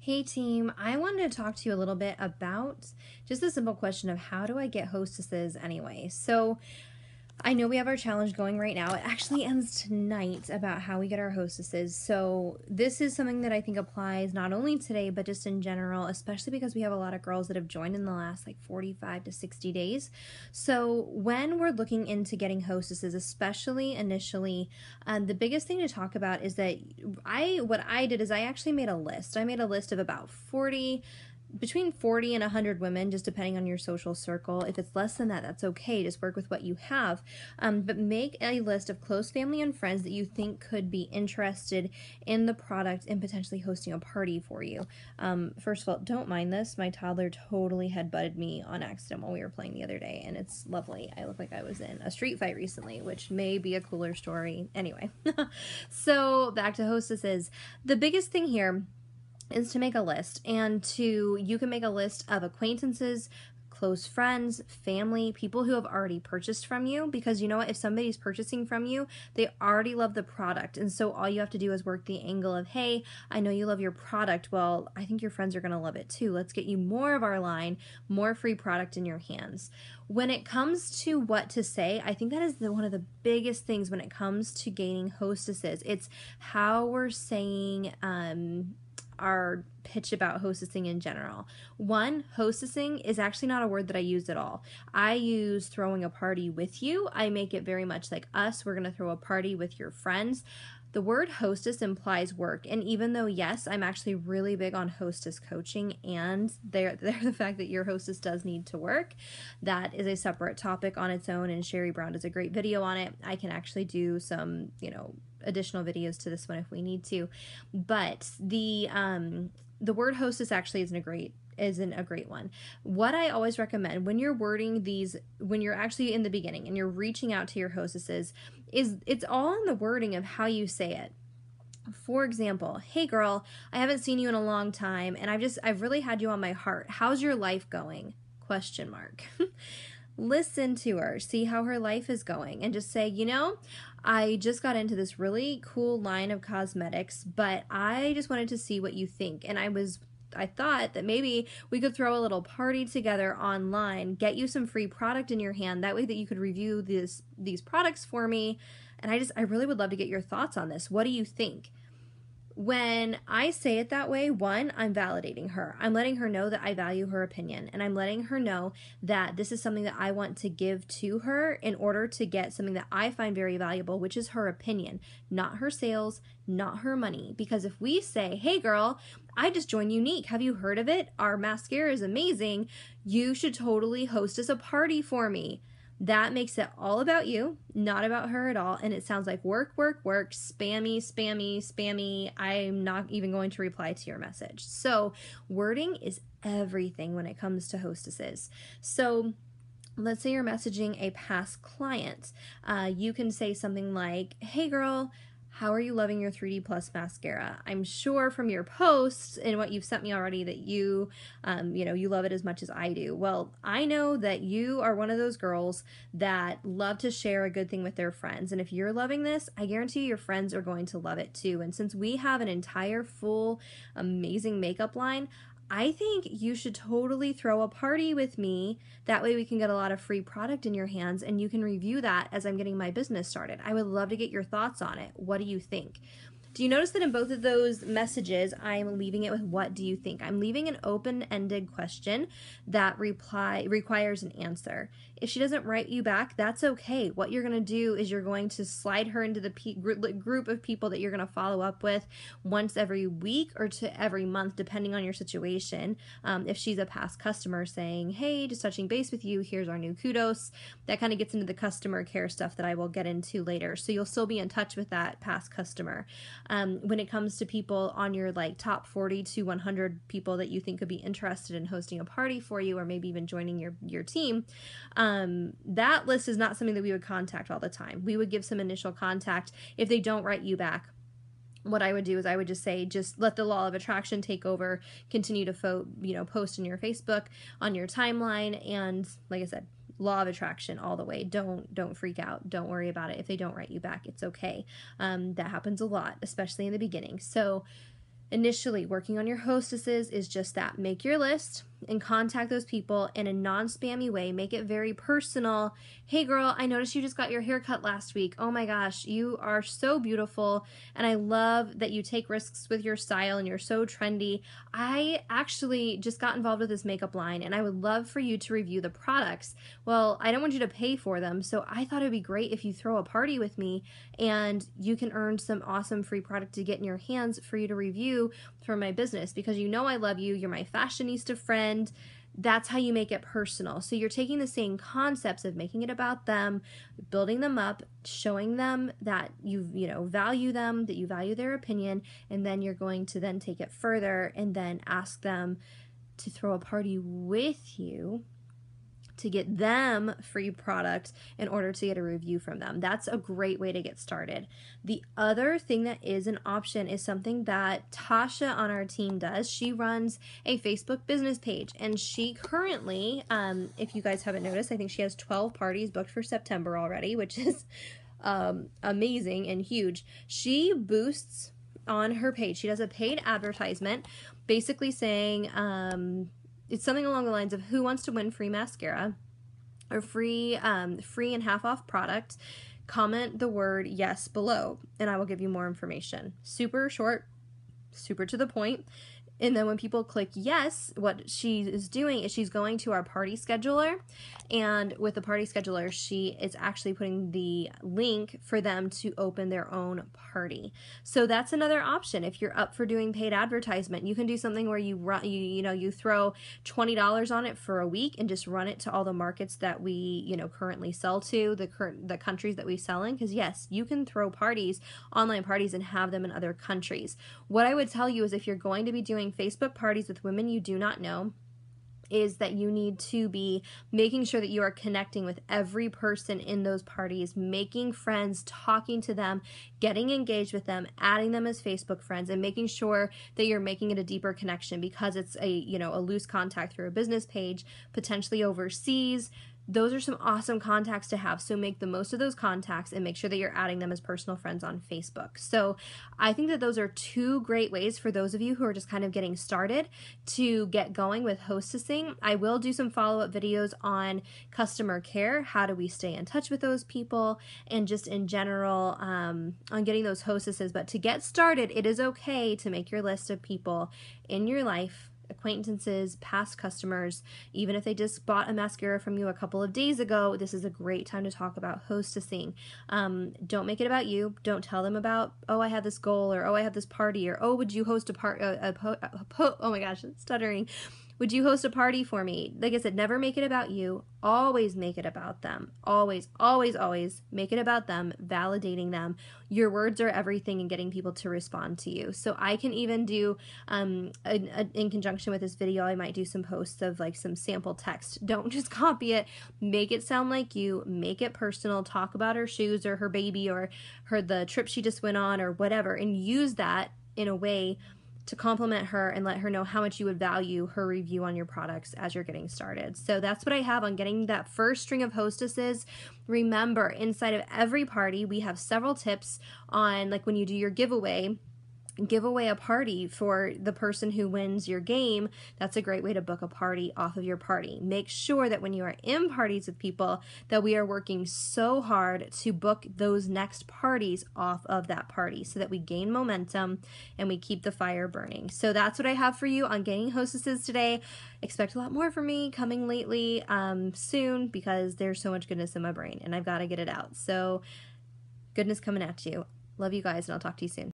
Hey team, I wanted to talk to you a little bit about just the simple question of how do I get hostesses anyway? So I know we have our challenge going right now. It actually ends tonight about how we get our hostesses. So this is something that I think applies not only today, but just in general, especially because we have a lot of girls that have joined in the last like 45 to 60 days. So when we're looking into getting hostesses, especially initially, the biggest thing to talk about is that what I did is I actually made a list. I made a list of about between 40 and 100 women, just depending on your social circle. If it's less than that, that's okay. Just work with what you have. But make a list of close family and friends that you think could be interested in the product and potentially hosting a party for you. First of all, don't mind this. My toddler totally headbutted me on accident while we were playing the other day, and it's lovely. I look like I was in a street fight recently, which may be a cooler story. Anyway, so back to hostesses. The biggest thing here is to make a list, and you can make a list of acquaintances, close friends, family, people who have already purchased from you, because you know what, if somebody's purchasing from you, they already love the product, and so all you have to do is work the angle of, hey, I know you love your product, well, I think your friends are going to love it too. Let's get you more of our line, more free product in your hands. When it comes to what to say, I think that is one of the biggest things when it comes to gaining hostesses. It's how we're saying our pitch about hostessing in general. One, hostessing is actually not a word that I use at all. I use throwing a party with you. I make it very much like us. We're going to throw a party with your friends. The word hostess implies work, and even though, yes, I'm actually really big on hostess coaching and they're the fact that your hostess does need to work, that is a separate topic on its own, and Sherry Brown does a great video on it. I can actually do some, additional videos to this one if we need to, but the word hostess actually isn't a great one. What I always recommend when you're wording these, when you're actually in the beginning and you're reaching out to your hostesses, is it's all in the wording of how you say it. For example, hey girl, I haven't seen you in a long time and I've really had you on my heart. How's your life going? Question mark. Listen to her, see how her life is going, and just say, I just got into this really cool line of cosmetics, but I just wanted to see what you think. And I thought that maybe we could throw a little party together online, get you some free product in your hand, that way that you could review these products for me. And I really would love to get your thoughts on this. What do you think? When I say it that way, one, I'm validating her. I'm letting her know that I value her opinion, and I'm letting her know that this is something that I want to give to her in order to get something that I find very valuable, which is her opinion, not her sales, not her money. Because if we say, hey girl, I just joined Unique. Have you heard of it? Our mascara is amazing. You should totally host us a party for me. That makes it all about you, not about her at all, and it sounds like work, work, work, spammy, spammy, spammy. I'm not even going to reply to your message. So wording is everything when it comes to hostesses. So let's say you're messaging a past client. You can say something like, hey girl, how are you loving your 3D Plus mascara? I'm sure from your posts and what you've sent me already that you love it as much as I do. Well, I know that you are one of those girls that love to share a good thing with their friends. And if you're loving this, I guarantee your friends are going to love it too. And since we have an entire full, amazing makeup line, I think you should totally throw a party with me. That way we can get a lot of free product in your hands and you can review that as I'm getting my business started. I would love to get your thoughts on it. What do you think? Do you notice that in both of those messages, I'm leaving it with what do you think? I'm leaving an open-ended question that requires an answer. If she doesn't write you back, that's okay. What you're going to do is you're going to slide her into the group of people that you're going to follow up with once every week or to every month, depending on your situation. If she's a past customer saying, hey, just touching base with you, here's our new kudos. That kind of gets into the customer care stuff that I will get into later. So you'll still be in touch with that past customer. When it comes to people on your top 40 to 100 people that you think could be interested in hosting a party for you, or maybe even joining your team, that list is not something that we would contact all the time. We would give some initial contact. If they don't write you back, what I would do is I would just say, just let the law of attraction take over, continue to post in your Facebook, on your timeline, and like I said, law of attraction all the way. Don't freak out. Don't worry about it. If they don't write you back, it's okay. That happens a lot, especially in the beginning. So initially working on your hostesses is just that. Make your list and contact those people in a non-spammy way. Make it very personal. Hey girl, I noticed you just got your hair cut last week. Oh my gosh, you are so beautiful, and I love that you take risks with your style and you're so trendy. I actually just got involved with this makeup line and I would love for you to review the products. Well, I don't want you to pay for them, so I thought it'd be great if you throw a party with me and you can earn some awesome free product to get in your hands for you to review for my business, because you know I love you. You're my fashionista friend. That's how you make it personal. So you're taking the same concepts of making it about them, building them up, showing them that you value them, that you value their opinion, and then you're going to then take it further and then ask them to throw a party with you to get them free product in order to get a review from them. That's a great way to get started. The other thing that is an option is something that Tasha on our team does. She runs a Facebook business page, and she currently, if you guys haven't noticed, I think she has 12 parties booked for September already, which is amazing and huge. She boosts on her page. She does a paid advertisement basically saying, it's something along the lines of, who wants to win free mascara or free and half off product? Comment the word yes below and I will give you more information. Super short, super to the point. And then when people click yes, what she is doing is she's going to our party scheduler, and with the party scheduler, she is actually putting the link for them to open their own party. So that's another option. If you're up for doing paid advertisement, you can do something where you run, you throw $20 on it for a week and just run it to all the markets that we, currently sell to, the countries that we sell in. Because yes, you can throw parties, online parties, and have them in other countries. What I would tell you is, if you're going to be doing Facebook parties with women you do not know, is that you need to be making sure that you are connecting with every person in those parties, making friends, talking to them, getting engaged with them, adding them as Facebook friends, and making sure that you're making it a deeper connection, because it's a loose contact through a business page, potentially overseas. Those are some awesome contacts to have. So make the most of those contacts and make sure that you're adding them as personal friends on Facebook. So I think that those are two great ways for those of you who are just kind of getting started to get going with hostessing. I will do some follow-up videos on customer care. How do we stay in touch with those people, and just in general on getting those hostesses. But to get started, it is okay to make your list of people in your life, acquaintances, past customers. Even if they just bought a mascara from you a couple of days ago, this is a great time to talk about hostessing. Don't make it about you. Don't tell them about, oh, I have this goal, or oh, I have this party, or oh, would you host oh my gosh, stuttering. Would you host a party for me? Like I said, never make it about you. Always make it about them. Always, always, always make it about them, validating them. Your words are everything in getting people to respond to you. So I can even do, in conjunction with this video, I might do some posts of like some sample text. Don't just copy it. Make it sound like you. Make it personal. Talk about her shoes or her baby or the trip she just went on or whatever, and use that in a way to compliment her and let her know how much you would value her review on your products as you're getting started. So that's what I have on getting that first string of hostesses. Remember, inside of every party, we have several tips on, like when you do your giveaway, give away a party for the person who wins your game. That's a great way to book a party off of your party. Make sure that when you are in parties with people, that we are working so hard to book those next parties off of that party, so that we gain momentum and we keep the fire burning. So that's what I have for you on getting hostesses today. Expect a lot more from me coming lately soon, because there's so much goodness in my brain and I've got to get it out. So goodness coming at you. Love you guys, and I'll talk to you soon.